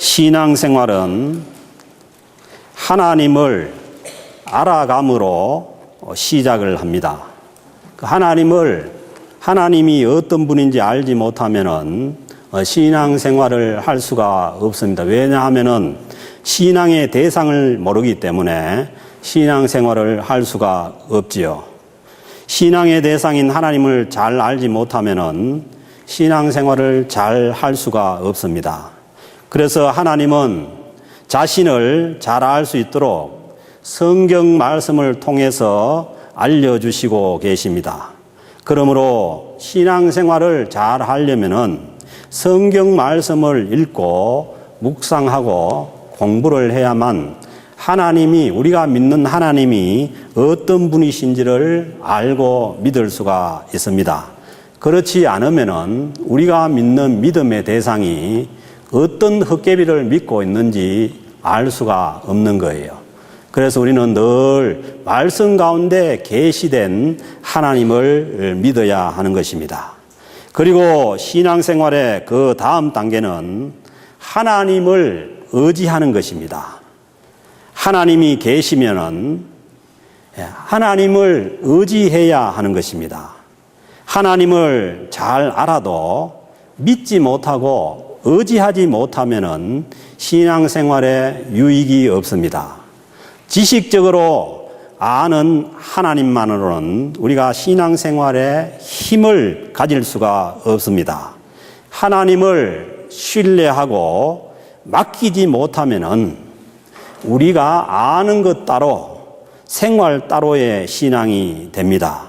신앙생활은 하나님을 알아감으로 시작을 합니다. 하나님이 어떤 분인지 알지 못하면은 신앙생활을 할 수가 없습니다. 왜냐하면은 신앙의 대상을 모르기 때문에 신앙생활을 할 수가 없지요. 신앙의 대상인 하나님을 잘 알지 못하면은 신앙생활을 잘 할 수가 없습니다. 그래서 하나님은 자신을 잘 알 수 있도록 성경 말씀을 통해서 알려주시고 계십니다. 그러므로 신앙생활을 잘 하려면은 성경 말씀을 읽고 묵상하고 공부를 해야만 우리가 믿는 하나님이 어떤 분이신지를 알고 믿을 수가 있습니다. 그렇지 않으면은 우리가 믿는 믿음의 대상이 어떤 헛개비를 믿고 있는지 알 수가 없는 거예요. 그래서 우리는 늘 말씀 가운데 계시된 하나님을 믿어야 하는 것입니다. 그리고 신앙생활의 그 다음 단계는 하나님을 의지하는 것입니다. 하나님이 계시면은 하나님을 의지해야 하는 것입니다. 하나님을 잘 알아도 믿지 못하고 의지하지 못하면은 신앙생활에 유익이 없습니다. 지식적으로 아는 하나님만으로는 우리가 신앙생활에 힘을 가질 수가 없습니다. 하나님을 신뢰하고 맡기지 못하면은 우리가 아는 것 따로 생활 따로의 신앙이 됩니다.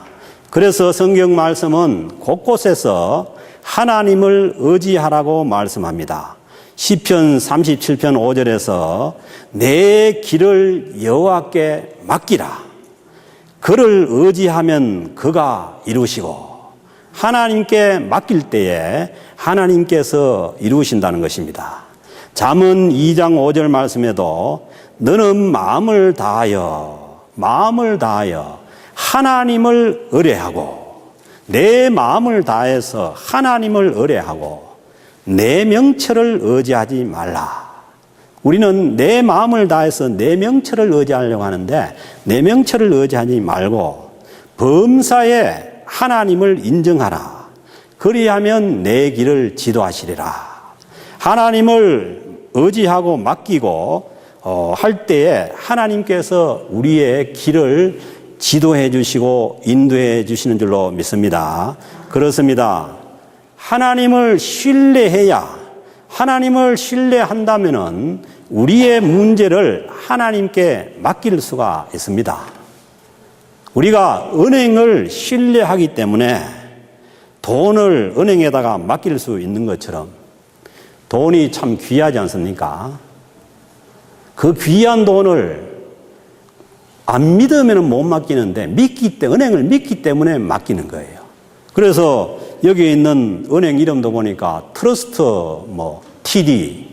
그래서 성경 말씀은 곳곳에서 하나님을 의지하라고 말씀합니다. 시편 37편 5절에서 내 길을 여호와께 맡기라. 그를 의지하면 그가 이루시고, 하나님께 맡길 때에 하나님께서 이루신다는 것입니다. 잠언 2장 5절 말씀에도 너는 마음을 다하여 하나님을 의뢰하고, 내 마음을 다해서 하나님을 의뢰하고 내 명철을 의지하지 말라. 우리는 내 마음을 다해서 내 명철을 의지하려고 하는데 내 명철을 의지하지 말고 범사에 하나님을 인정하라. 그리하면 내 길을 지도하시리라. 하나님을 의지하고 맡기고 할 때에 하나님께서 우리의 길을 지도해 주시고 인도해 주시는 줄로 믿습니다. 그렇습니다. 하나님을 신뢰한다면은 우리의 문제를 하나님께 맡길 수가 있습니다. 우리가 은행을 신뢰하기 때문에 돈을 은행에다가 맡길 수 있는 것처럼, 돈이 참 귀하지 않습니까? 그 귀한 돈을 안 믿으면 못 맡기는데 은행을 믿기 때문에 맡기는 거예요. 그래서 여기 있는 은행 이름도 보니까 트러스트 TD,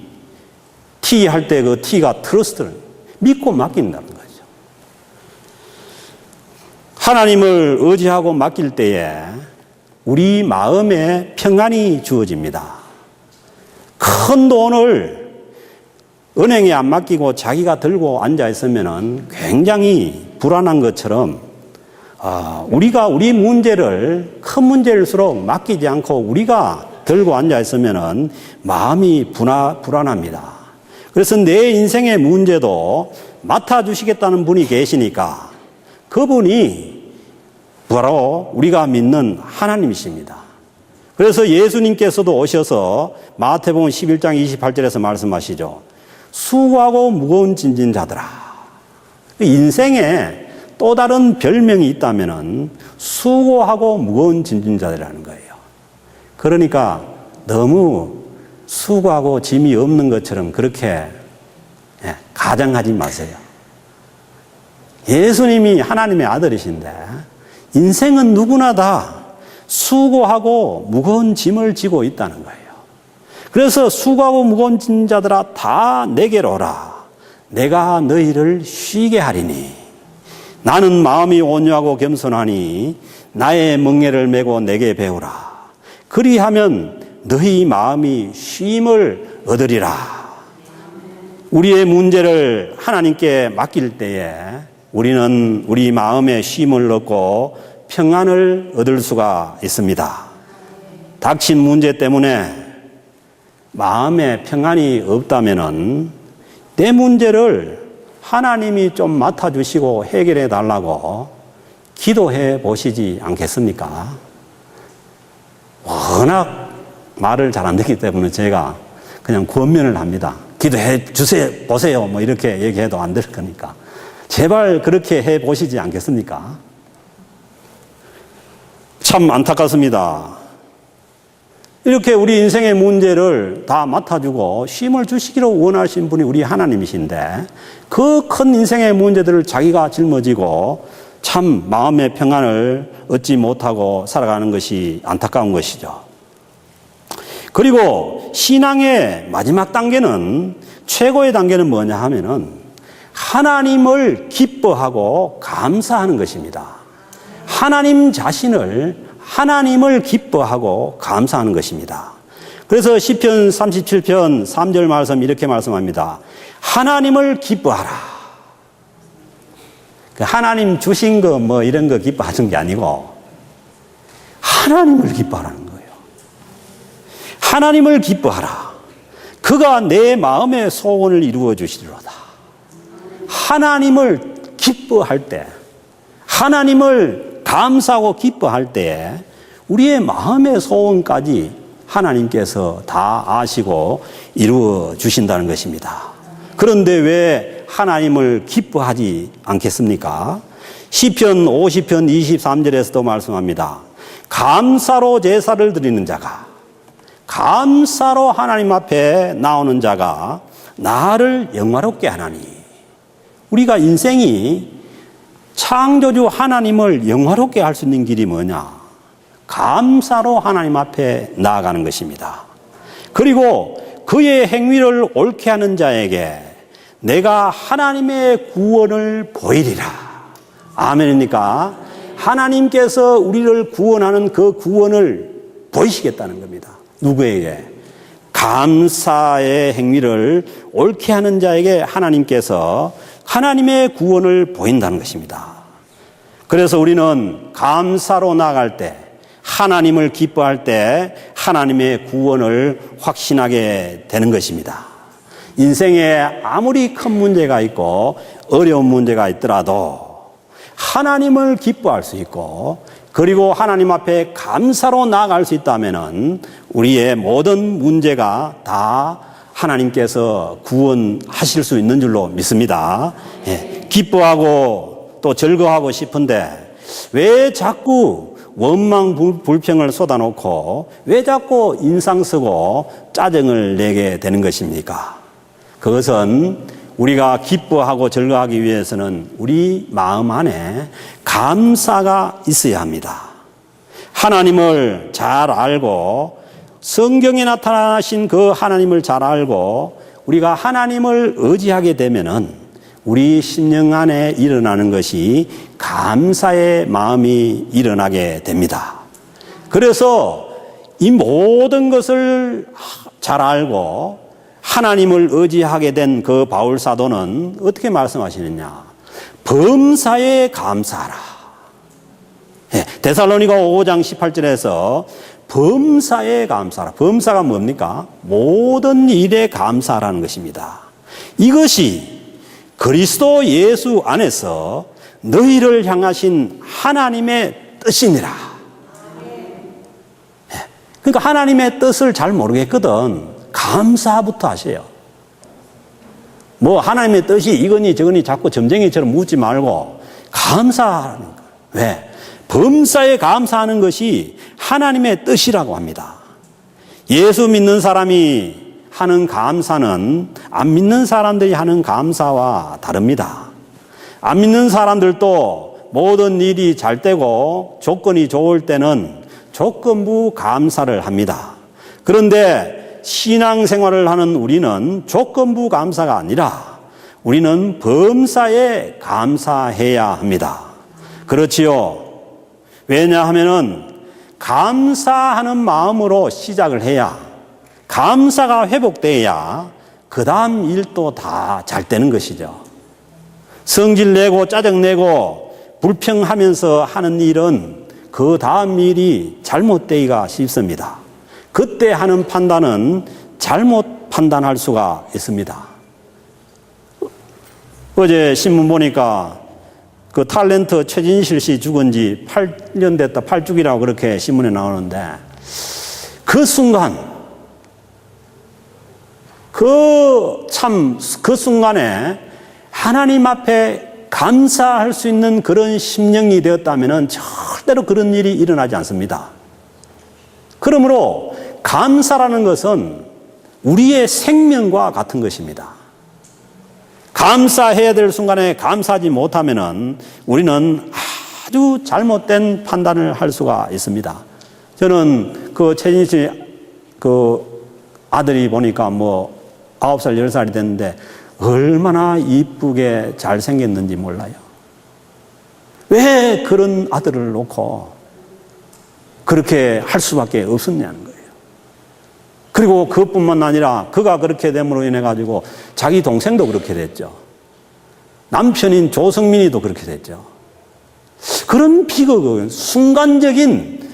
T 할 때 그 T가 트러스트를 믿고 맡긴다는 거죠. 하나님을 의지하고 맡길 때에 우리 마음에 평안이 주어집니다. 큰 돈을 은행에 안 맡기고 자기가 들고 앉아 있으면은 굉장히 불안한 것처럼 우리가 우리 문제를 큰 문제일수록 맡기지 않고 우리가 들고 앉아 있으면은 마음이 불안합니다. 그래서 내 인생의 문제도 맡아주시겠다는 분이 계시니까 그분이 바로 우리가 믿는 하나님이십니다. 그래서 예수님께서도 오셔서 마태복음 11장 28절에서 말씀하시죠. 수고하고 무거운 짐진 자들아. 인생에 또 다른 별명이 있다면은 수고하고 무거운 짐진 자들이라는 거예요. 그러니까 너무 수고하고 짐이 없는 것처럼 그렇게 가정하지 마세요. 예수님이 하나님의 아들이신데 인생은 누구나 다 수고하고 무거운 짐을 지고 있다는 거예요. 그래서 수고하고 무거운 짐 자들아 다 내게로 오라. 내가 너희를 쉬게 하리니. 나는 마음이 온유하고 겸손하니 나의 멍에를 메고 내게 배우라. 그리하면 너희 마음이 쉼을 얻으리라. 우리의 문제를 하나님께 맡길 때에 우리는 우리 마음에 쉼을 얻고 평안을 얻을 수가 있습니다. 닥친 문제 때문에 마음에 평안이 없다면은 내 문제를 하나님이 좀 맡아주시고 해결해 달라고 기도해 보시지 않겠습니까? 워낙 말을 잘 안 듣기 때문에 제가 그냥 권면을 합니다. 기도해 주세요, 보세요. 뭐 이렇게 얘기해도 안 될 거니까. 제발 그렇게 해 보시지 않겠습니까? 참 안타깝습니다. 이렇게 우리 인생의 문제를 다 맡아주고 쉼을 주시기로 원하신 분이 우리 하나님이신데 그 큰 인생의 문제들을 자기가 짊어지고 참 마음의 평안을 얻지 못하고 살아가는 것이 안타까운 것이죠. 그리고 신앙의 마지막 단계는, 최고의 단계는 뭐냐 하면은 하나님을 기뻐하고 감사하는 것입니다. 하나님 자신을, 하나님을 기뻐하고 감사하는 것입니다. 그래서 시편 37편 3절 말씀 이렇게 말씀합니다. 하나님을 기뻐하라. 하나님 주신 거 뭐 이런 거 기뻐하는 게 아니고 하나님을 기뻐하라는 거예요. 하나님을 기뻐하라. 그가 내 마음의 소원을 이루어 주시리로다. 하나님을 기뻐할 때, 하나님을 감사하고 기뻐할 때에 우리의 마음의 소원까지 하나님께서 다 아시고 이루어 주신다는 것입니다. 그런데 왜 하나님을 기뻐하지 않겠습니까? 시편 50편 23절에서도 말씀합니다. 감사로 제사를 드리는 자가, 감사로 하나님 앞에 나오는 자가 나를 영화롭게 하나니. 우리가 인생이 창조주 하나님을 영화롭게 할 수 있는 길이 뭐냐? 감사로 하나님 앞에 나아가는 것입니다. 그리고 그의 행위를 옳게 하는 자에게 내가 하나님의 구원을 보이리라. 아멘입니까? 하나님께서 우리를 구원하는 그 구원을 보이시겠다는 겁니다. 누구에게? 감사의 행위를 옳게 하는 자에게 하나님께서 하나님의 구원을 보인다는 것입니다. 그래서 우리는 감사로 나아갈 때, 하나님을 기뻐할 때 하나님의 구원을 확신하게 되는 것입니다. 인생에 아무리 큰 문제가 있고 어려운 문제가 있더라도 하나님을 기뻐할 수 있고, 그리고 하나님 앞에 감사로 나아갈 수 있다면 우리의 모든 문제가 다 하나님께서 구원하실 수 있는 줄로 믿습니다. 예, 기뻐하고 또 즐거워하고 싶은데 왜 자꾸 원망 불평을 쏟아놓고 왜 자꾸 인상 쓰고 짜증을 내게 되는 것입니까? 그것은 우리가 기뻐하고 즐거워하기 위해서는 우리 마음 안에 감사가 있어야 합니다. 하나님을 잘 알고 성경에 나타나신 그 하나님을 잘 알고 우리가 하나님을 의지하게 되면은 우리 심령 안에 일어나는 것이 감사의 마음이 일어나게 됩니다. 그래서 이 모든 것을 잘 알고 하나님을 의지하게 된 그 바울 사도는 어떻게 말씀하시느냐? 범사에 감사하라. 데살로니가 5장 18절에서 범사에 감사하라. 범사가 뭡니까? 모든 일에 감사하라는 것입니다. 이것이 그리스도 예수 안에서 너희를 향하신 하나님의 뜻이니라. 그러니까 하나님의 뜻을 잘 모르겠거든. 감사부터 하세요. 뭐 하나님의 뜻이 이거니 저거니 자꾸 점쟁이처럼 묻지 말고 감사하는 거예요. 왜? 범사에 감사하는 것이 하나님의 뜻이라고 합니다. 예수 믿는 사람이 하는 감사는 안 믿는 사람들이 하는 감사와 다릅니다. 안 믿는 사람들도 모든 일이 잘 되고 조건이 좋을 때는 조건부 감사를 합니다. 그런데 신앙생활을 하는 우리는 조건부 감사가 아니라 우리는 범사에 감사해야 합니다. 그렇지요. 왜냐하면은 감사하는 마음으로 시작을 해야, 감사가 회복돼야 그 다음 일도 다 잘 되는 것이죠. 성질 내고 짜증 내고 불평하면서 하는 일은 그 다음 일이 잘못되기가 쉽습니다. 그때 하는 판단은 잘못 판단할 수가 있습니다. 어제 신문 보니까 그 탤런트 최진실 씨 죽은 지 8년 됐다, 8주기라고 그렇게 신문에 나오는데 그 순간, 그 순간에 하나님 앞에 감사할 수 있는 그런 심령이 되었다면 절대로 그런 일이 일어나지 않습니다. 그러므로 감사라는 것은 우리의 생명과 같은 것입니다. 감사해야 될 순간에 감사하지 못하면 우리는 아주 잘못된 판단을 할 수가 있습니다. 저는 그 최진실 씨 그 아들이 보니까 9살, 10살이 됐는데 얼마나 이쁘게 잘생겼는지 몰라요. 왜 그런 아들을 놓고 그렇게 할 수밖에 없었냐는 거예요. 그리고 그것뿐만 아니라 그가 그렇게 됨으로 인해 가지고 자기 동생도 그렇게 됐죠. 남편인 조성민이도 그렇게 됐죠. 그런 비극은 순간적인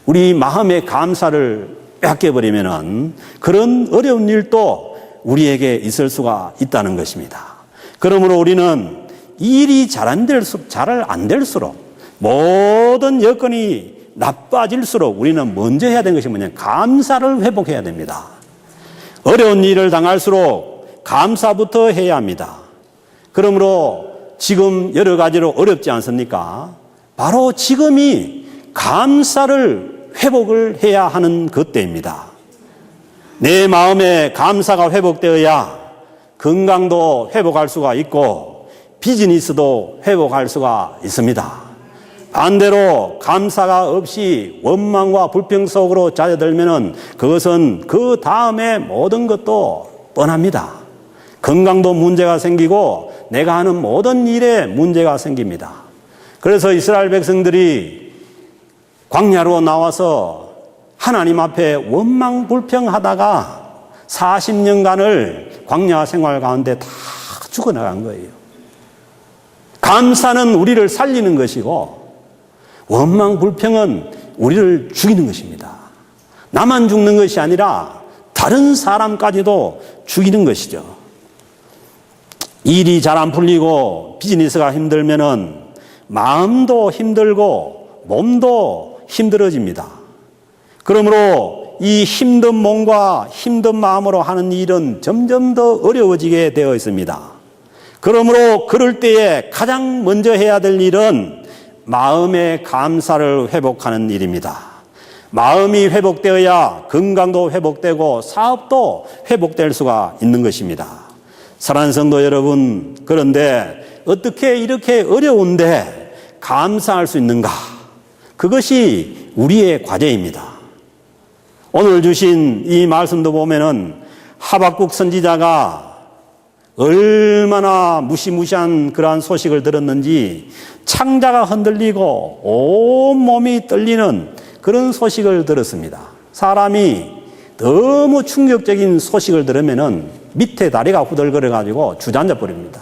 우리 마음의 감사를 뺏겨버리면은 그런 어려운 일도 우리에게 있을 수가 있다는 것입니다. 그러므로 우리는 일이 잘 안 될수록 모든 여건이 나빠질수록 우리는 먼저 해야 되는 것이 뭐냐면 감사를 회복해야 됩니다. 어려운 일을 당할수록 감사부터 해야 합니다. 그러므로 지금 여러 가지로 어렵지 않습니까? 바로 지금이 감사를 회복을 해야 하는 그때입니다. 내 마음에 감사가 회복되어야 건강도 회복할 수가 있고 비즈니스도 회복할 수가 있습니다. 반대로 감사가 없이 원망과 불평 속으로 잦아들면 그것은 그 다음에 모든 것도 뻔합니다. 건강도 문제가 생기고 내가 하는 모든 일에 문제가 생깁니다. 그래서 이스라엘 백성들이 광야로 나와서 하나님 앞에 원망 불평하다가 40년간을 광야 생활 가운데 다 죽어나간 거예요. 감사는 우리를 살리는 것이고 원망 불평은 우리를 죽이는 것입니다. 나만 죽는 것이 아니라 다른 사람까지도 죽이는 것이죠. 일이 잘 안 풀리고 비즈니스가 힘들면은 마음도 힘들고 몸도 힘들어집니다. 그러므로 이 힘든 몸과 힘든 마음으로 하는 일은 점점 더 어려워지게 되어 있습니다. 그러므로 그럴 때에 가장 먼저 해야 될 일은 마음의 감사를 회복하는 일입니다. 마음이 회복되어야 건강도 회복되고 사업도 회복될 수가 있는 것입니다. 사랑하는 성도 여러분, 그런데 어떻게 이렇게 어려운데 감사할 수 있는가? 그것이 우리의 과제입니다. 오늘 주신 이 말씀도 보면은 하박국 선지자가 얼마나 무시무시한 그러한 소식을 들었는지 창자가 흔들리고 온몸이 떨리는 그런 소식을 들었습니다. 사람이 너무 충격적인 소식을 들으면은 밑에 다리가 후들거려가지고 주저앉아 버립니다.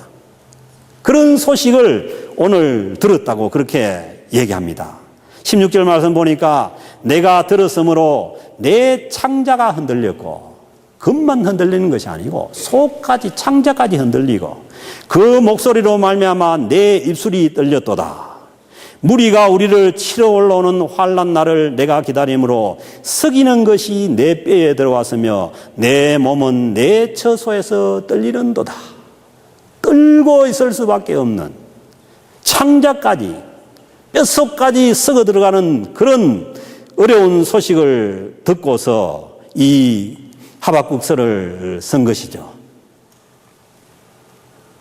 그런 소식을 오늘 들었다고 그렇게 얘기합니다. 16절 말씀 보니까 내가 들었으므로 내 창자가 흔들렸고 금만 흔들리는 것이 아니고 속까지 창자까지 흔들리고 그 목소리로 말미암아 내 입술이 떨렸도다. 무리가 우리를 치러 올라오는 환난 날을 내가 기다림으로 썩이는 것이 내 뼈에 들어왔으며 내 몸은 내 처소에서 떨리는도다. 떨고 있을 수밖에 없는 창자까지 뼛속까지 썩어 들어가는 그런 어려운 소식을 듣고서 이 하박국서를 쓴 것이죠.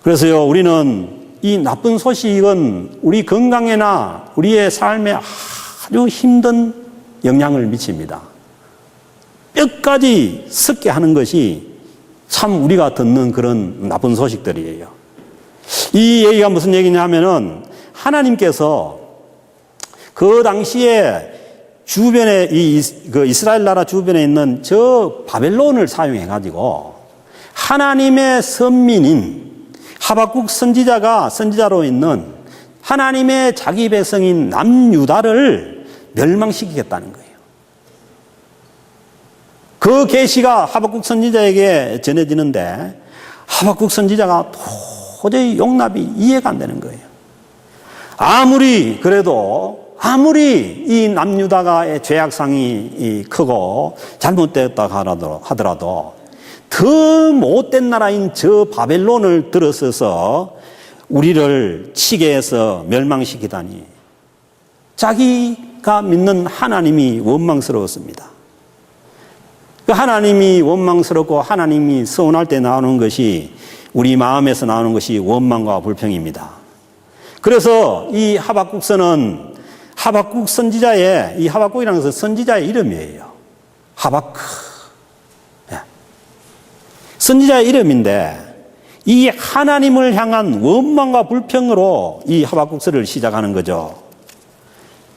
그래서요, 우리는 이 나쁜 소식은 우리 건강에나 우리의 삶에 아주 힘든 영향을 미칩니다. 뼈까지 썩게 하는 것이 참 우리가 듣는 그런 나쁜 소식들이에요. 이 얘기가 무슨 얘기냐 하면은 하나님께서 그 당시에 주변에 그 이스라엘 나라 주변에 있는 저 바벨론을 사용해 가지고 하나님의 선민인 하박국 선지자로 있는 하나님의 자기 백성인 남유다를 멸망시키겠다는 거예요. 그 계시가 하박국 선지자에게 전해지는데 하박국 선지자가 도저히 용납이 이해가 안 되는 거예요. 아무리 이 남유다가의 죄악상이 크고 잘못되었다 하더라도 더 못된 나라인 저 바벨론을 들어서서 우리를 치게 해서 멸망시키다니 자기가 믿는 하나님이 원망스러웠습니다. 그 하나님이 원망스럽고 하나님이 서운할 때 나오는 것이 우리 마음에서 나오는 것이 원망과 불평입니다. 그래서 이 하박국서는 하박국 선지자의 이 하박국이라는 것은 선지자의 이름이에요. 하박크. 선지자의 이름인데 이 하나님을 향한 원망과 불평으로 이 하박국서를 시작하는 거죠.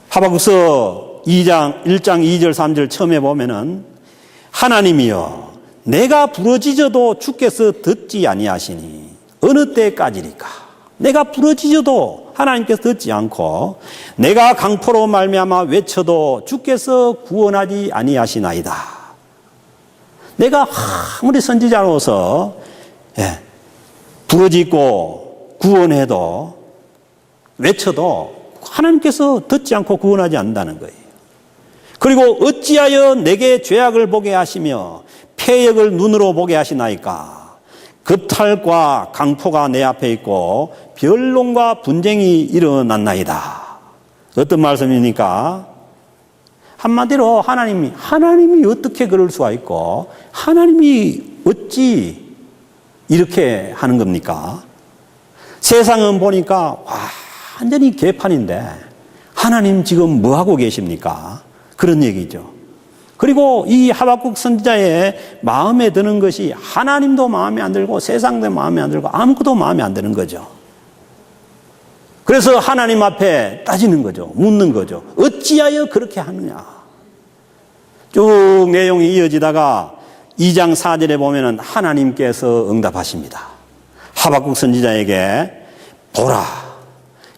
하박국서 1장 2절 3절 처음에 보면은 하나님이여 내가 부러지져도 주께서 듣지 아니하시니 어느 때까지리까. 내가 부러지져도 하나님께서 듣지 않고 내가 강포로 말미암아 외쳐도 주께서 구원하지 아니하시나이다. 내가 아무리 선지자로서 부러지고 구원해도 외쳐도 하나님께서 듣지 않고 구원하지 않는다는 거예요. 그리고 어찌하여 내게 죄악을 보게 하시며 패역을 눈으로 보게 하시나이까. 그탈과 강포가 내 앞에 있고 변론과 분쟁이 일어났나이다. 어떤 말씀입니까? 한마디로 하나님이 어떻게 그럴 수가 있고 하나님이 어찌 이렇게 하는 겁니까? 세상은 보니까 완전히 개판인데 하나님 지금 뭐 하고 계십니까? 그런 얘기죠. 그리고 이 하박국 선지자의 마음에 드는 것이 하나님도 마음에 안 들고 세상도 마음에 안 들고 아무것도 마음에 안 드는 거죠. 그래서 하나님 앞에 따지는 거죠. 묻는 거죠. 어찌하여 그렇게 하느냐. 쭉 내용이 이어지다가 2장 4절에 보면은 하나님께서 응답하십니다. 하박국 선지자에게 보라.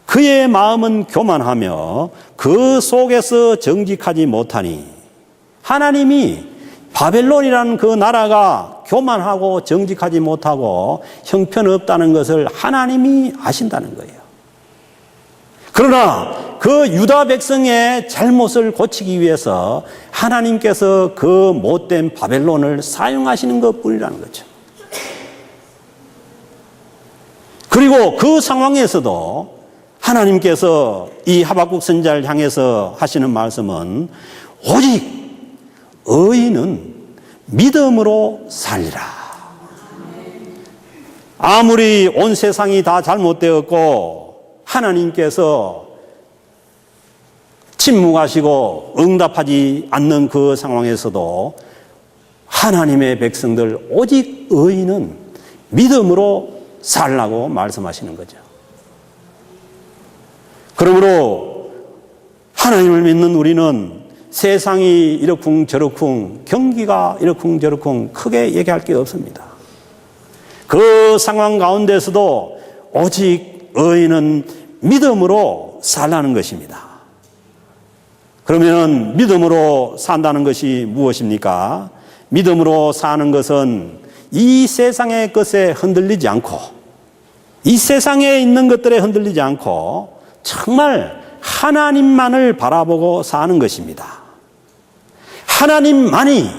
그의 마음은 교만하며 그 속에서 정직하지 못하니 하나님이 바벨론이라는 그 나라가 교만하고 정직하지 못하고 형편없다는 것을 하나님이 아신다는 거예요. 그러나 그 유다 백성의 잘못을 고치기 위해서 하나님께서 그 못된 바벨론을 사용하시는 것뿐이라는 거죠. 그리고 그 상황에서도 하나님께서 이 하박국 선지자를 향해서 하시는 말씀은 오직 의인은 믿음으로 살리라. 아무리 온 세상이 다 잘못되었고 하나님께서 침묵하시고 응답하지 않는 그 상황에서도 하나님의 백성들 오직 의인은 믿음으로 살라고 말씀하시는 거죠. 그러므로 하나님을 믿는 우리는 세상이 이러쿵저러쿵 경기가 이러쿵저러쿵 크게 얘기할 게 없습니다. 그 상황 가운데서도 오직 의인은 믿음으로 살라는 것입니다. 그러면 믿음으로 산다는 것이 무엇입니까? 믿음으로 사는 것은 이 세상의 것에 흔들리지 않고 이 세상에 있는 것들에 흔들리지 않고 정말 하나님만을 바라보고 사는 것입니다. 하나님만이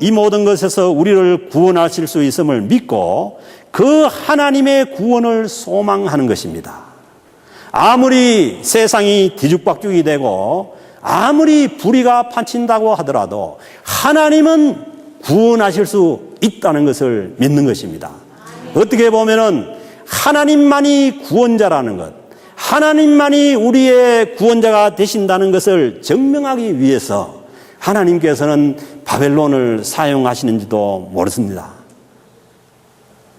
이 모든 것에서 우리를 구원하실 수 있음을 믿고 그 하나님의 구원을 소망하는 것입니다. 아무리 세상이 뒤죽박죽이 되고 아무리 불의가 판친다고 하더라도 하나님은 구원하실 수 있다는 것을 믿는 것입니다. 어떻게 보면은 하나님만이 구원자라는 것, 하나님만이 우리의 구원자가 되신다는 것을 증명하기 위해서 하나님께서는 바벨론을 사용하시는지도 모르습니다.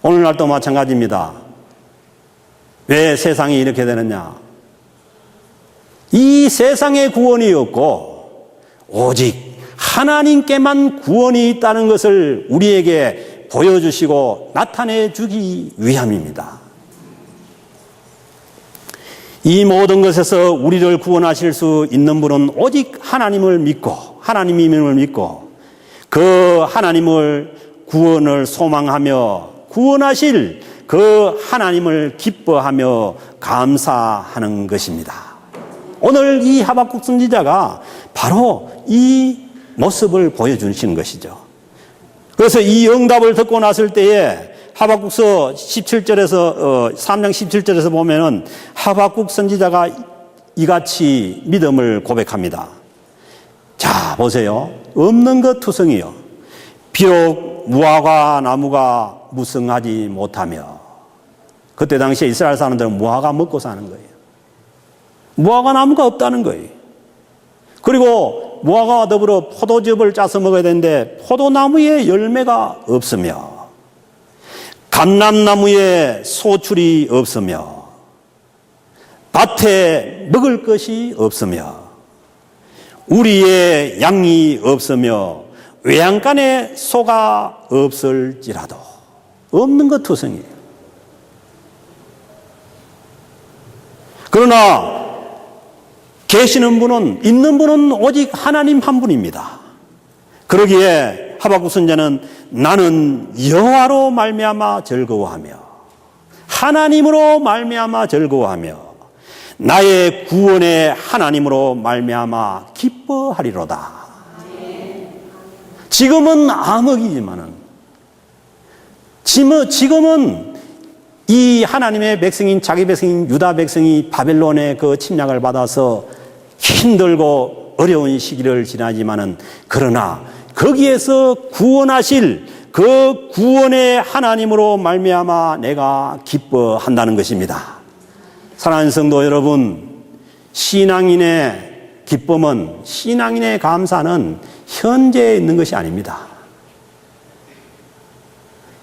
오늘날도 마찬가지입니다. 왜 세상이 이렇게 되느냐? 이 세상의 구원이 없고 오직 하나님께만 구원이 있다는 것을 우리에게 보여주시고 나타내 주기 위함입니다. 이 모든 것에서 우리를 구원하실 수 있는 분은 오직 하나님을 믿고 하나님임을 믿고 그 하나님을 구원을 소망하며 구원하실 그 하나님을 기뻐하며 감사하는 것입니다. 오늘 이 하박국 선지자가 바로 이 모습을 보여주시는 것이죠. 그래서 이 응답을 듣고 났을 때에 하박국서 17절에서 3장 17절에서 보면은 하박국 선지자가 이같이 믿음을 고백합니다. 자, 보세요. 없는 것 투성이요. 비록 무화과 나무가 무성하지 못하며, 그때 당시에 이스라엘 사람들은 무화과 먹고 사는 거예요. 무화과 나무가 없다는 거예요. 그리고 무화과와 더불어 포도즙을 짜서 먹어야 되는데 포도나무에 열매가 없으며 감람나무에 소출이 없으며 밭에 먹을 것이 없으며 우리의 양이 없으며 외양간에 소가 없을지라도 없는 것 투성이에요. 그러나 계시는 분은, 있는 분은 오직 하나님 한 분입니다. 그러기에 하박국 선지자는 나는 여호와로 말미암아 즐거워하며 하나님으로 말미암아 즐거워하며 나의 구원의 하나님으로 말미암아 기뻐하리로다. 지금은 암흑이지만은 지금은 이 하나님의 백성인 자기 백성인 유다 백성이 바벨론의 그 침략을 받아서 힘들고 어려운 시기를 지나지만은 그러나 거기에서 구원하실 그 구원의 하나님으로 말미암아 내가 기뻐한다는 것입니다. 사랑하는 성도 여러분, 신앙인의 기쁨은, 신앙인의 감사는 현재에 있는 것이 아닙니다.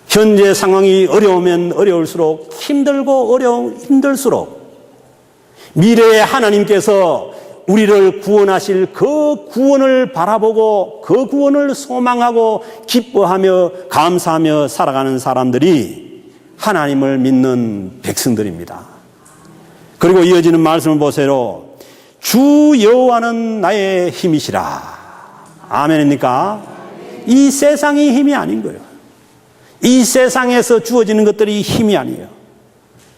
현재 상황이 어려우면 어려울수록, 힘들고 힘들수록 미래의 하나님께서 우리를 구원하실 그 구원을 바라보고 그 구원을 소망하고 기뻐하며 감사하며 살아가는 사람들이 하나님을 믿는 백성들입니다. 그리고 이어지는 말씀을 보세요. 주 여호와는 나의 힘이시라. 아멘입니까? 이 세상이 힘이 아닌 거예요. 이 세상에서 주어지는 것들이 힘이 아니에요.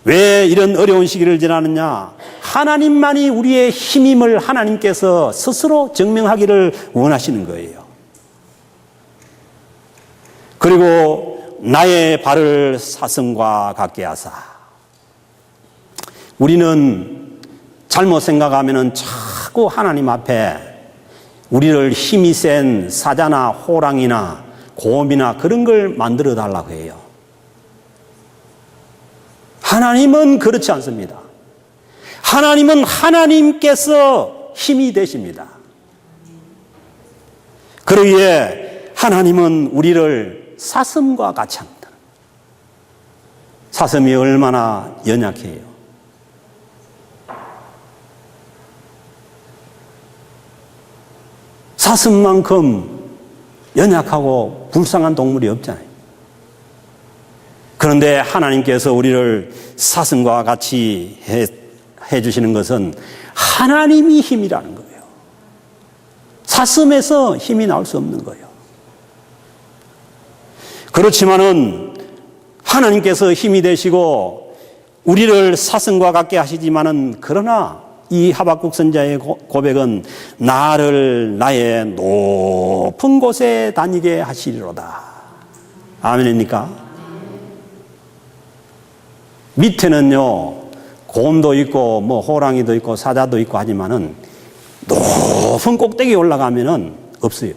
왜 이런 어려운 시기를 지나느냐? 하나님만이 우리의 힘임을 하나님께서 스스로 증명하기를 원하시는 거예요. 그리고 나의 발을 사슴과 같게 하사. 우리는 잘못 생각하면은 자꾸 하나님 앞에 우리를 힘이 센 사자나 호랑이나 곰이나 그런 걸 만들어 달라고 해요. 하나님은 그렇지 않습니다. 하나님은 하나님께서 힘이 되십니다. 그러기에 하나님은 우리를 사슴과 같이 합니다. 사슴이 얼마나 연약해요. 사슴만큼 연약하고 불쌍한 동물이 없잖아요. 그런데 하나님께서 우리를 사슴과 같이 해주시는 것은 하나님이 힘이라는 거예요. 사슴에서 힘이 나올 수 없는 거예요. 그렇지만은 하나님께서 힘이 되시고 우리를 사슴과 같게 하시지만은 그러나 이 하박국 선지자의 고백은 나를 나의 높은 곳에 다니게 하시리로다. 아멘입니까? 밑에는요, 곰도 있고, 호랑이도 있고, 사자도 있고 하지만은, 높은 꼭대기에 올라가면은 없어요.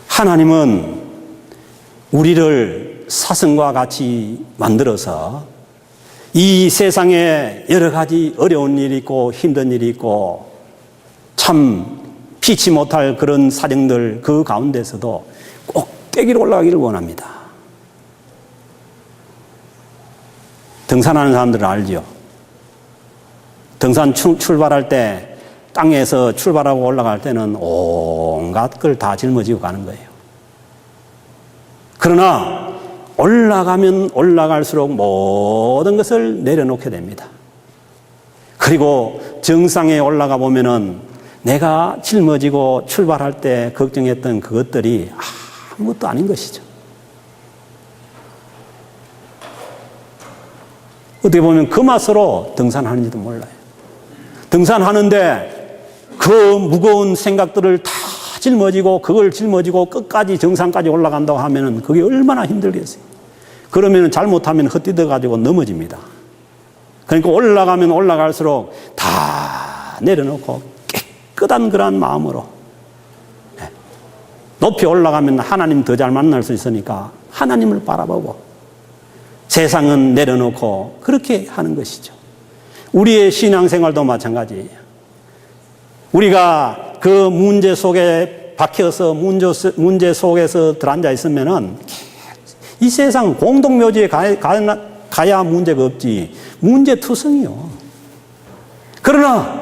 하나님은 우리를 사슴과 같이 만들어서 이 세상에 여러 가지 어려운 일이 있고, 힘든 일이 있고, 참 피치 못할 그런 사정들 그 가운데서도 꼭대기로 올라가기를 원합니다. 등산하는 사람들은 알죠? 등산 출발할 때 땅에서 출발하고 올라갈 때는 온갖 걸 다 짊어지고 가는 거예요. 그러나 올라가면 올라갈수록 모든 것을 내려놓게 됩니다. 그리고 정상에 올라가 보면은 내가 짊어지고 출발할 때 걱정했던 그것들이 아무것도 아닌 것이죠. 어떻게 보면 그 맛으로 등산하는지도 몰라요. 등산하는데 그 무거운 생각들을 다 짊어지고 그걸 짊어지고 끝까지 정상까지 올라간다고 하면은 그게 얼마나 힘들겠어요. 그러면 잘못하면 헛디뎌 가지고 넘어집니다. 그러니까 올라가면 올라갈수록 다 내려놓고 깨끗한 그런 마음으로 높이 올라가면 하나님 더 잘 만날 수 있으니까 하나님을 바라보고 세상은 내려놓고 그렇게 하는 것이죠. 우리의 신앙생활도 마찬가지예요. 우리가 그 문제 속에 박혀서 문제 속에서 들어앉아 있으면은 이 세상 공동묘지에 가야 문제가 없지 문제투성이요. 그러나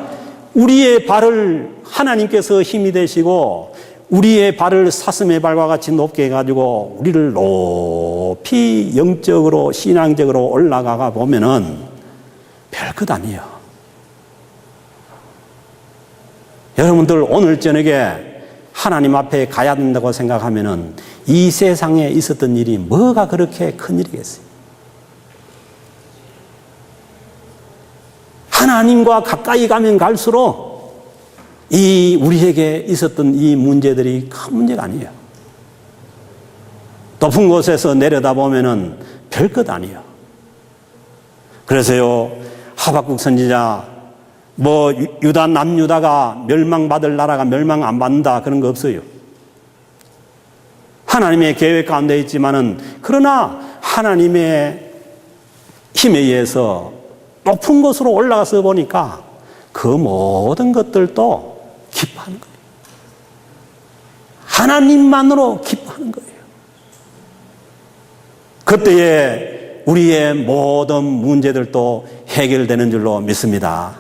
우리의 발을 하나님께서 힘이 되시고 우리의 발을 사슴의 발과 같이 높게 해가지고 우리를 높이 영적으로 신앙적으로 올라가 보면은 별것 아니에요. 여러분들 오늘 저녁에 하나님 앞에 가야 된다고 생각하면은 이 세상에 있었던 일이 뭐가 그렇게 큰 일이겠어요? 하나님과 가까이 가면 갈수록 이 우리에게 있었던 이 문제들이 큰 문제가 아니에요. 높은 곳에서 내려다보면은 별것 아니에요. 그래서요, 하박국 선지자 유다 남유다가 멸망받을 나라가 멸망 안 받는다 그런 거 없어요. 하나님의 계획 가운데 있지만은 그러나 하나님의 힘에 의해서 높은 곳으로 올라가서 보니까 그 모든 것들도 기뻐하는 거예요. 하나님만으로 기뻐하는 거예요. 그때에 우리의 모든 문제들도 해결되는 줄로 믿습니다.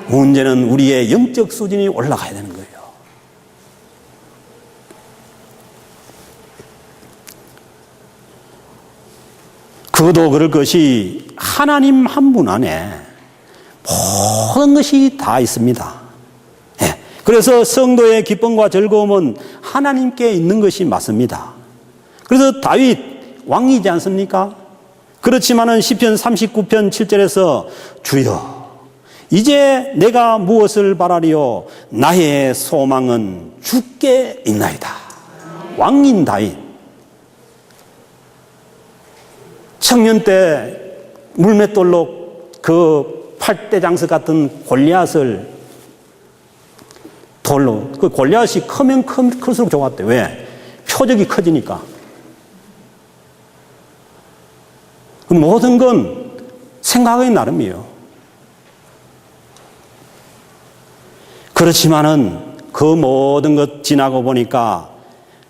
문제는 우리의 영적 수준이 올라가야 되는 거예요. 그것도 그럴 것이 하나님 한 분 안에 모든 것이 다 있습니다. 네. 그래서 성도의 기쁨과 즐거움은 하나님께 있는 것이 맞습니다. 그래서 다윗 왕이지 않습니까? 그렇지만은 시편 39편 7절에서 주여 이제 내가 무엇을 바라리요 나의 소망은 주께 있나이다. 왕인 다윗 청년 때 물맷돌로 그 팔대장석 같은 골리앗을 돌로 그 골리앗이 크면 클수록 좋았대. 왜? 표적이 커지니까. 그 모든 건 생각의 나름이에요. 그렇지만은 그 모든 것 지나고 보니까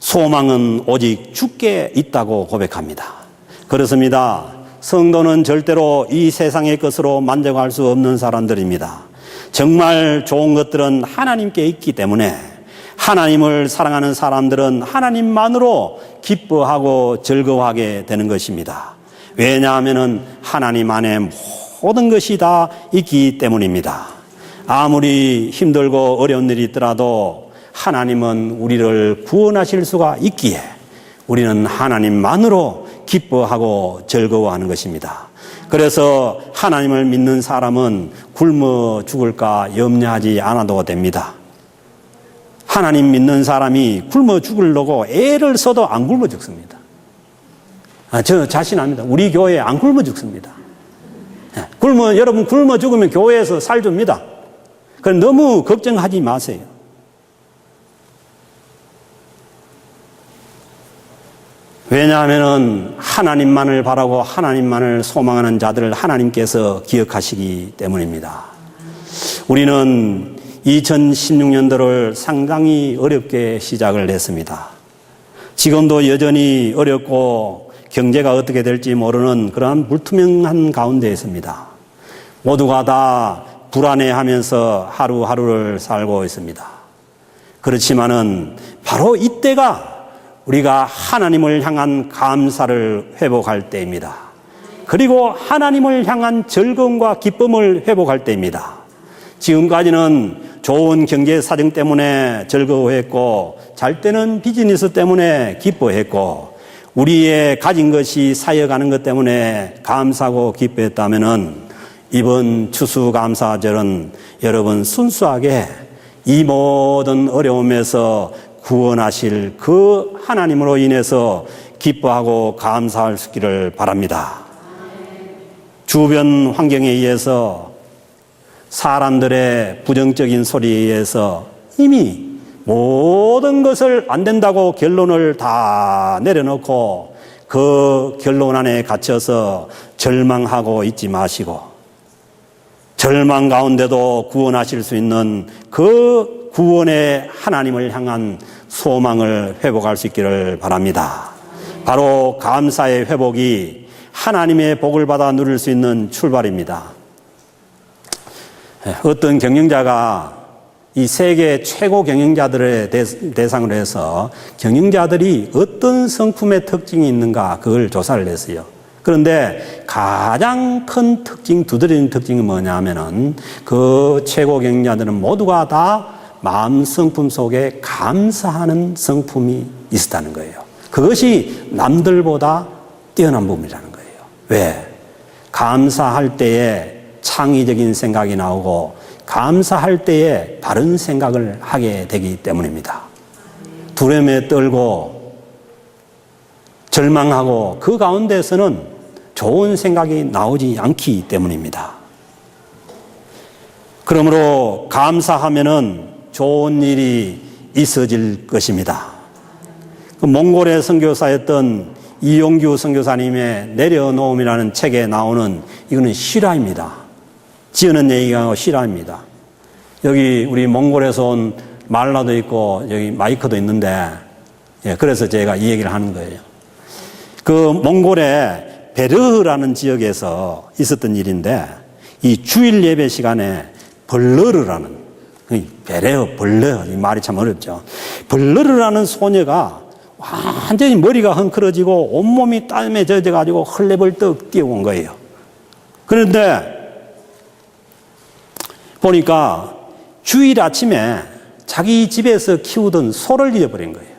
소망은 오직 주께 있다고 고백합니다. 그렇습니다. 성도는 절대로 이 세상의 것으로 만족할 수 없는 사람들입니다. 정말 좋은 것들은 하나님께 있기 때문에 하나님을 사랑하는 사람들은 하나님만으로 기뻐하고 즐거워하게 되는 것입니다. 왜냐하면 하나님 안에 모든 것이 다 있기 때문입니다. 아무리 힘들고 어려운 일이 있더라도 하나님은 우리를 구원하실 수가 있기에 우리는 하나님만으로 기뻐하고 즐거워하는 것입니다. 그래서 하나님을 믿는 사람은 굶어 죽을까 염려하지 않아도 됩니다. 하나님 믿는 사람이 굶어 죽으려고 애를 써도 안 굶어 죽습니다. 저 자신합니다. 우리 교회에 안 굶어 죽습니다. 여러분 굶어 죽으면 교회에서 살 줍니다. 그럼 너무 걱정하지 마세요. 왜냐하면 하나님만을 바라고 하나님만을 소망하는 자들을 하나님께서 기억하시기 때문입니다. 우리는 2016년도를 상당히 어렵게 시작을 했습니다. 지금도 여전히 어렵고 경제가 어떻게 될지 모르는 그러한 불투명한 가운데 있습니다. 모두가 다 불안해하면서 하루하루를 살고 있습니다. 그렇지만은 바로 이때가 우리가 하나님을 향한 감사를 회복할 때입니다. 그리고 하나님을 향한 즐거움과 기쁨을 회복할 때입니다. 지금까지는 좋은 경제 사정 때문에 즐거워했고, 잘 때는 비즈니스 때문에 기뻐했고, 우리의 가진 것이 쌓여가는 것 때문에 감사하고 기뻐했다면은 이번 추수감사절은 여러분 순수하게 이 모든 어려움에서 구원하실 그 하나님으로 인해서 기뻐하고 감사할 수 있기를 바랍니다. 주변 환경에 의해서 사람들의 부정적인 소리에 의해서 이미 모든 것을 안 된다고 결론을 다 내려놓고 그 결론 안에 갇혀서 절망하고 있지 마시고, 절망 가운데도 구원하실 수 있는 그 구원의 하나님을 향한 소망을 회복할 수 있기를 바랍니다. 바로 감사의 회복이 하나님의 복을 받아 누릴 수 있는 출발입니다. 어떤 경영자가 이 세계 최고 경영자들의 대상으로 해서 경영자들이 어떤 성품의 특징이 있는가 그걸 조사를 했어요. 그런데 가장 큰 특징, 두드러진 특징이 뭐냐면은 그 최고 경영자들은 모두가 다 마음 성품 속에 감사하는 성품이 있었다는 거예요. 그것이 남들보다 뛰어난 부분이라는 거예요. 왜? 감사할 때에 창의적인 생각이 나오고 감사할 때에 바른 생각을 하게 되기 때문입니다. 두려움에 떨고 절망하고 그 가운데서는 좋은 생각이 나오지 않기 때문입니다. 그러므로 감사하면은 좋은 일이 있어질 것입니다. 그 몽골의 선교사였던 이용규 선교사님의 내려놓음이라는 책에 나오는 이거는 실화입니다. 지어낸 얘기가 실화입니다. 여기 우리 몽골에서 온 말라도 있고 여기 마이크도 있는데, 그래서 제가 이 얘기를 하는 거예요. 그 몽골의 베르흐라는 지역에서 있었던 일인데, 이 주일 예배 시간에 벌러르라는, 베레어, 벌러, 이 말이 참 어렵죠. 벌러르라는 소녀가 완전히 머리가 헝클어지고 온몸이 땀에 젖어가지고 헐레벌떡 뛰어온 거예요. 그런데 보니까 주일 아침에 자기 집에서 키우던 소를 잊어버린 거예요.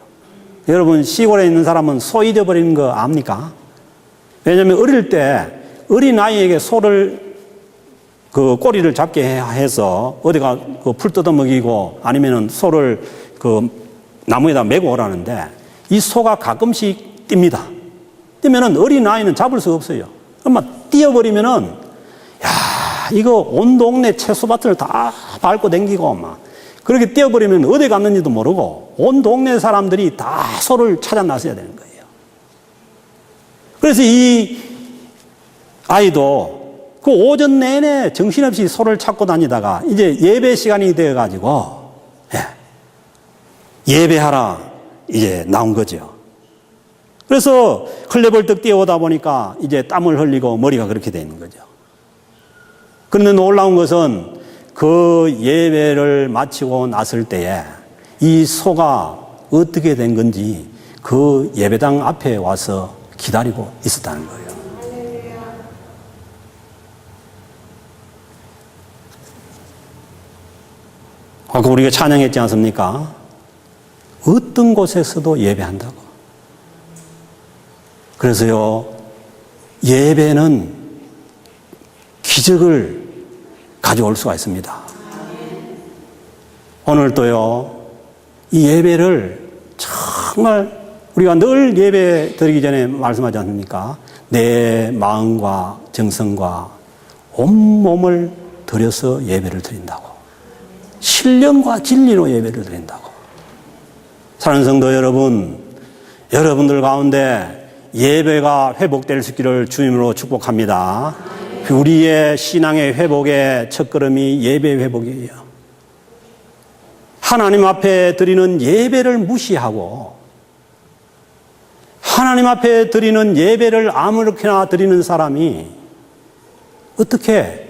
여러분, 시골에 있는 사람은 소 잊어버리는 거 압니까? 왜냐하면 어릴 때 어린 아이에게 소를 그 꼬리를 잡게 해서 어디가 그 풀 뜯어먹이고 아니면은 소를 그 나무에다 메고 오라는데 이 소가 가끔씩 뜁니다. 뛰면은 어린 아이는 잡을 수가 없어요. 그럼 막 뛰어버리면은 이거 온 동네 채소밭을 다 밟고 댕기고 막 그렇게 뛰어버리면 어디 갔는지도 모르고 온 동네 사람들이 다 소를 찾아 나서야 되는 거예요. 그래서 이 아이도 그 오전 내내 정신없이 소를 찾고 다니다가 이제 예배 시간이 되어가지고 예배하라 이제 나온 거죠. 그래서 헐레벌떡 뛰어오다 보니까 이제 땀을 흘리고 머리가 그렇게 돼 있는 거죠. 그런데 놀라운 것은 그 예배를 마치고 났을 때에 이 소가 어떻게 된 건지 그 예배당 앞에 와서 기다리고 있었다는 거예요. 아까 우리가 찬양했지 않습니까? 어떤 곳에서도 예배한다고. 그래서요, 예배는 기적을 가져올 수가 있습니다. 오늘도요, 이 예배를 정말 우리가 늘 예배 드리기 전에 말씀하지 않습니까? 내 마음과 정성과 온몸을 들여서 예배를 드린다고. 신령과 진리로 예배를 드린다고. 사랑하는 성도 여러분, 여러분들 가운데 예배가 회복될 수 있기를 주님으로 축복합니다. 우리의 신앙의 회복의 첫걸음이 예배 회복이에요. 하나님 앞에 드리는 예배를 무시하고 하나님 앞에 드리는 예배를 아무렇게나 드리는 사람이 어떻게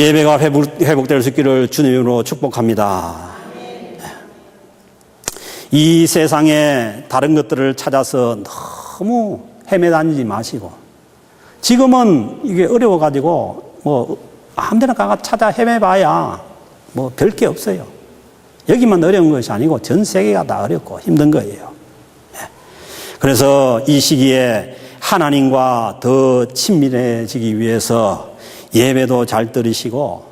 예배가 회복될 수 있기를 주님으로 축복합니다. 이 세상에 다른 것들을 찾아서 너무 헤매다니지 마시고, 지금은 이게 어려워가지고 뭐 아무데나 가가 찾아 헤매봐야 뭐 별 게 없어요. 여기만 어려운 것이 아니고 전 세계가 다 어렵고 힘든 거예요. 그래서 이 시기에 하나님과 더 친밀해지기 위해서 예배도 잘 들으시고,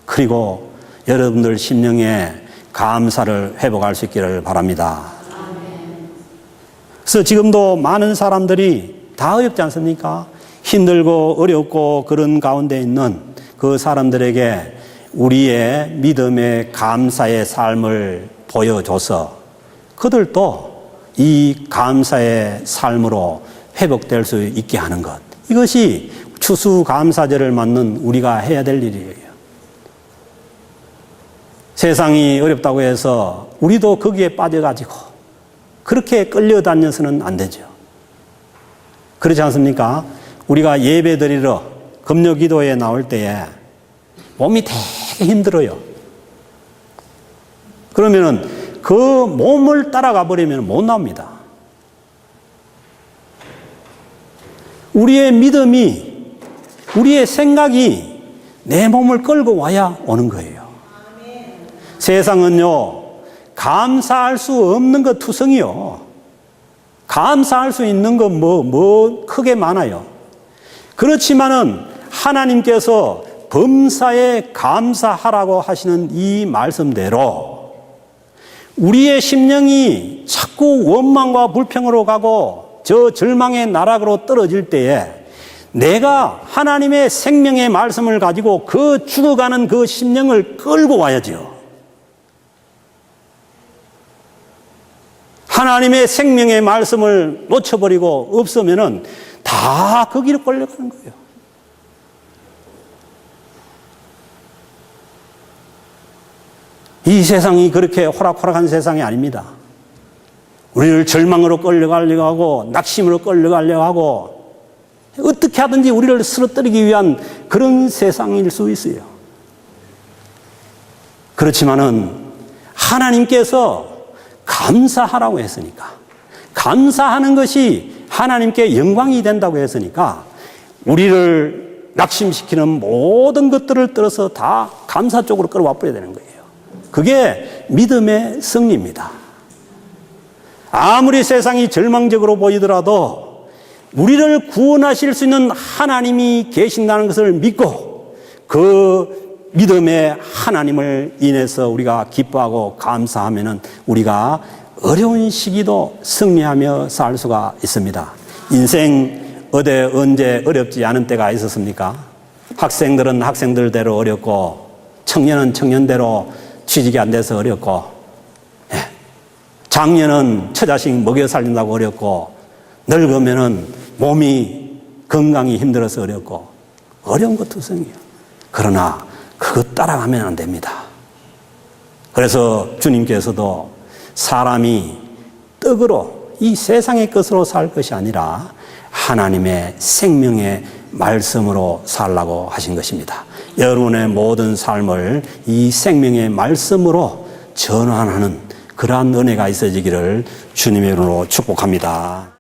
그리고 여러분들 심령에 감사를 회복할 수 있기를 바랍니다. 그래서 지금도 많은 사람들이 다 어렵지 않습니까? 힘들고 어렵고 그런 가운데 있는 그 사람들에게 우리의 믿음의 감사의 삶을 보여줘서 그들도 이 감사의 삶으로 회복될 수 있게 하는 것, 이것이 추수감사절을 맞는 우리가 해야 될 일이에요. 세상이 어렵다고 해서 우리도 거기에 빠져가지고 그렇게 끌려다녀서는 안 되죠. 그렇지 않습니까? 우리가 예배 드리러 금요 기도에 나올 때에 몸이 되게 힘들어요. 그러면은 그 몸을 따라가 버리면 못 나옵니다. 우리의 믿음이, 우리의 생각이 내 몸을 끌고 와야 오는 거예요. 세상은요, 감사할 수 없는 것 투성이요. 감사할 수 있는 건 뭐 크게 많아요. 그렇지만은 하나님께서 범사에 감사하라고 하시는 이 말씀대로 우리의 심령이 자꾸 원망과 불평으로 가고 저 절망의 나락으로 떨어질 때에 내가 하나님의 생명의 말씀을 가지고 그 죽어가는 그 심령을 끌고 와야죠. 하나님의 생명의 말씀을 놓쳐버리고 없으면은 다 그 길로 끌려가는 거예요. 이 세상이 그렇게 호락호락한 세상이 아닙니다. 우리를 절망으로 끌려가려고 하고 낙심으로 끌려가려고 하고 어떻게 하든지 우리를 쓰러뜨리기 위한 그런 세상일 수 있어요. 그렇지만은 하나님께서 감사하라고 했으니까, 감사하는 것이 하나님께 영광이 된다고 했으니까 우리를 낙심시키는 모든 것들을 떨어서 다 감사 쪽으로 끌어와 버려야 되는 거예요. 그게 믿음의 승리입니다. 아무리 세상이 절망적으로 보이더라도 우리를 구원하실 수 있는 하나님이 계신다는 것을 믿고 그 믿음의 하나님을 인해서 우리가 기뻐하고 감사하면은 우리가 어려운 시기도 승리하며 살 수가 있습니다. 인생 언제 어렵지 않은 때가 있었습니까? 학생들은 학생들대로 어렵고 청년은 청년대로 취직이 안 돼서 어렵고, 장년은 처자식 먹여 살린다고 어렵고, 늙으면은 몸이 건강이 힘들어서 어렵고, 어려운 것 투성이에요. 그러나 그거 따라가면 안 됩니다. 그래서 주님께서도 사람이 떡으로 이 세상의 것으로 살 것이 아니라 하나님의 생명의 말씀으로 살라고 하신 것입니다. 여러분의 모든 삶을 이 생명의 말씀으로 전환하는 그러한 은혜가 있어지기를 주님의 이름으로 축복합니다.